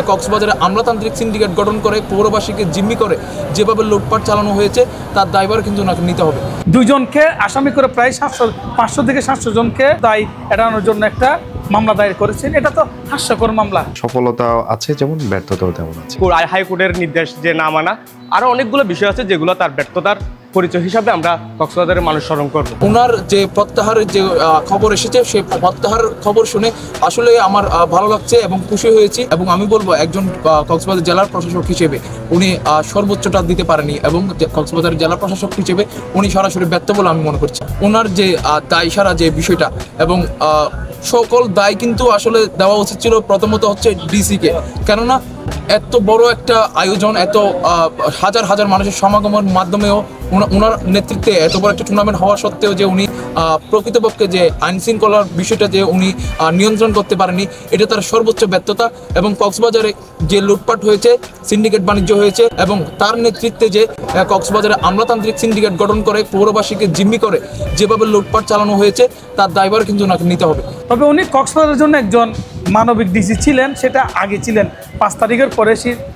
কক্সবাজারে আমলাতান্ত্রিক সিন্ডিকেট গঠন করে পৌরবাসীকে জিম্মি করে যেভাবে লুটপাট চালানো হয়েছে তার দায়ভার কিন্তু ওনাকে নিতে হবে। দুইজনকে আসামি করে প্রায় 500 থেকে 700 জনকে দায় এড়ানোর জন্য একটা মামলা দায়ের করেছেন। এটা তো হাস্যকর মামলা। সফলতা আছে যেমন ব্যর্থতাও তেমন আছে। হাইকোর্টের নির্দেশ যে না মানা, আরো অনেকগুলো বিষয় আছে যেগুলো তার ব্যর্থতার পরিচয় হিসাবে আমরা কক্সবাজারের মানুষ স্মরণ করব। ওনার যে প্রত্যাহারের যে খবর এসেছে সেই প্রত্যাহার খবর শুনে আসলে আমার ভালো লাগছে এবং খুশি হয়েছি, এবং আমি বলবো একজন কক্সবাজার জেলার প্রশাসক হিসেবে উনি সর্বোচ্চটা দিতে পারেনি, এবং কক্সবাজার জেলা প্রশাসক হিসেবে উনি সরাসরি ব্যর্থ বলে আমি মনে করছি। ওনার যে দায় সারা যে বিষয়টা এবং সকল দায় কিন্তু আসলে দেওয়া উচিত ছিল প্রথমত হচ্ছে ডিসিকে, কেননা এত বড় একটা আয়োজন, এত হাজার হাজার মানুষের সমাগমের মাধ্যমেও ওনার নেতৃত্বে এত বড় একটা টুর্নামেন্ট হওয়া সত্ত্বেও যে উনি প্রকৃতপক্ষে যে আইন শৃঙ্খলার বিষয়টা যে উনি নিয়ন্ত্রণ করতে পারেনি, এটা তার সর্বোচ্চ ব্যর্থতা। এবং কক্সবাজারে যে লুটপাট হয়েছে, সিন্ডিকেট বাণিজ্য হয়েছে, এবং তার নেতৃত্বে যে কক্সবাজারে আমলাতান্ত্রিক সিন্ডিকেট গঠন করে পৌরবাসীকে জিম্মি করে যেভাবে লুটপাট চালানো হয়েছে তার দায়ভার কিন্তু ওনাকে নিতে হবে। তবে উনি কক্সবাজারের জন্য একজন মানবিক ডিসি ছিলেন, সেটা আগে ছিলেন। 5 তারিখের পরে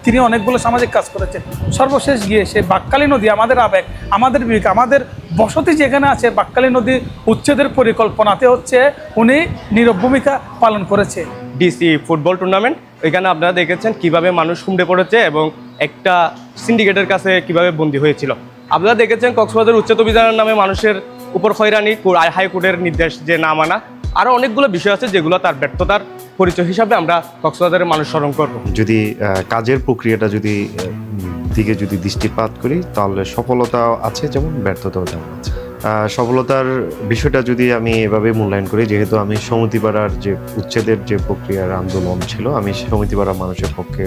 তিনি অনেকগুলো সামাজিক কাজ করেছেন। সর্বশেষ গিয়ে সে বাক্কালী নদী, আমাদের আবেগ, আমাদের বিবেক, আমাদের বসতি যেখানে আছে বাক্কালী নদী উচ্ছেদের পরিকল্পনাতে হচ্ছে উনি নীরব ভূমিকা পালন করেছে। ডিসি ফুটবল টুর্নামেন্ট, এখানে আপনারা দেখেছেন কিভাবে মানুষ হুমড়ে পড়েছে এবং একটা সিন্ডিকেটের কাছে কিভাবে বন্দী হয়েছিল। আপনারা দেখেছেন কক্সবাজার উচ্ছেদ অভিযানের নামে মানুষের উপর হয়রানি, হাইকোর্টের নির্দেশ যে না মানা, আরও অনেকগুলো বিষয় আছে যেগুলো তার ব্যর্থতার পরিচয় হিসাবে আমরা কক্সবাজারের মানুষ স্মরণ করব। যদি কাজের প্রক্রিয়াটা দিকে দৃষ্টিপাত করি তাহলে সফলতা আছে যেমন ব্যর্থতাও তেমন আছে। সফলতার বিষয়টা যদি আমি এভাবে মূল্যায়ন করি, যেহেতু আমি সমিতিপাড়ার যে উচ্ছেদের যে প্রক্রিয়ার আন্দোলন ছিল, আমি সমিতিপাড়ার মানুষের পক্ষে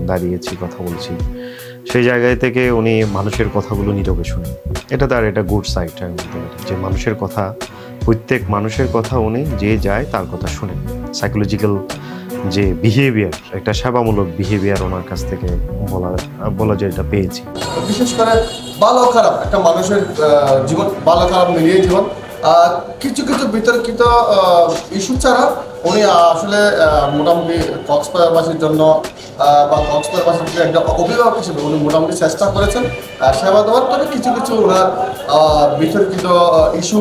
দাঁড়িয়েছি, কথা বলছি, সেই জায়গায় থেকে উনি মানুষের কথাগুলো নীরবে শুনেন। এটা তার একটা গুড সাইড, আমি বলতে পারি যে মানুষের কথা, প্রত্যেক মানুষের কথা উনি যে যায় তার কথা শুনেন। সাইকোলজিক্যাল যে বিহেভিয়ার, একটা সেবামূলক বিহেভিয়ার ওনার কাছ থেকে বলা যায় এটা পেয়েছি। বিশেষ করে ভালো খারাপ একটা মানুষের জীবন, ভালো খারাপ মিলিয়ে জীবন, কিছু কিছু বিতর্কিত ইস্যু ছাড়া উনি আসলে মোটামুটি কক্সবাজারবাসীর জন্য বা কক্সবাজারবাসীর একটা অভিভাবক হিসেবে উনি মোটামুটি চেষ্টা করেছেন সেবা দেওয়ার। তবে কিছু কিছু ওনার বিতর্কিত ইস্যু,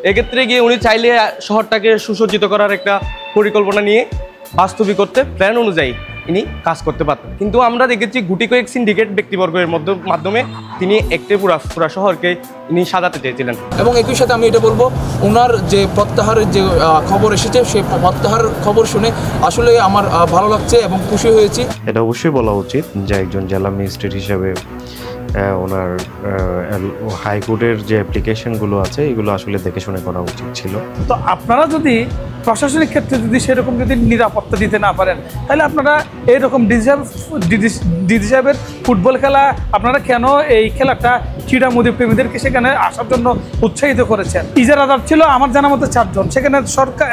এক্ষেত্রে গিয়ে উনি চাইলে শহরটাকে সুসজ্জিত করার একটা পরিকল্পনা নিয়ে বাস্তবিক করতে প্ল্যান অনুযায়ী তিনি কাজ করতে পারতেন, কিন্তু আমরা দেখেছি গুটি কয়েক সিন্ডিকেট ব্যক্তিবর্গের মাধ্যমে তিনি একটি পুরা শহরকে তিনি সাজাতে চেয়েছিলেন। এবং একই সাথে আমি এটা বলবো, ওনার যে প্রত্যাহারের যে খবর এসেছে সেই প্রত্যাহার খবর শুনে আসলে আমার ভালো লাগছে এবং খুশি হয়েছি। এটা অবশ্যই বলা উচিত যে একজন জেলা ম্যাজিস্ট্রেট হিসেবে ওনার হাইকোর্টের যে অ্যাপ্লিকেশনগুলো আছে এগুলো আসলে দেখে শুনে করা উচিত ছিল। তো আপনারা যদি প্রশাসনিক ক্ষেত্রে সেরকম নিরাপত্তা দিতে না পারেন, তাহলে আপনারা এইরকম ডিজি সাহেবের ফুটবল খেলা আপনারা কেন এই খেলাটা ক্রীড়া মোদী প্রেমীদেরকে সেখানে আসার জন্য উৎসাহিত করেছেন? ইজার আদার ছিল আমার জানা মতো 4 জন, সেখানে সরকার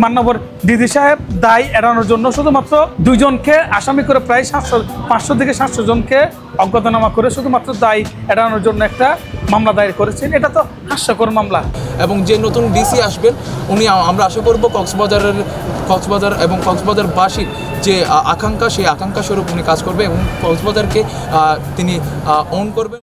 মান্যবর ডিজি সাহেব দায় এড়ানোর জন্য শুধুমাত্র 2 জনকে আসামি করে প্রায় 500 থেকে 700 জনকে অজ্ঞাতনামা করে শুধুমাত্র দায় এড়ানোর জন্য একটা মামলা দায়ের করেছেন। এটা তো হাস্যকর মামলা। এবং যে নতুন ডিসি আসবেন উনি, আমরা আশা করব কক্সবাজার এবং কক্সবাজারবাসীর যে আকাঙ্ক্ষা, সেই আকাঙ্ক্ষা স্বরূপ উনি কাজ করবে এবং কক্সবাজারকে তিনি অন করবেন।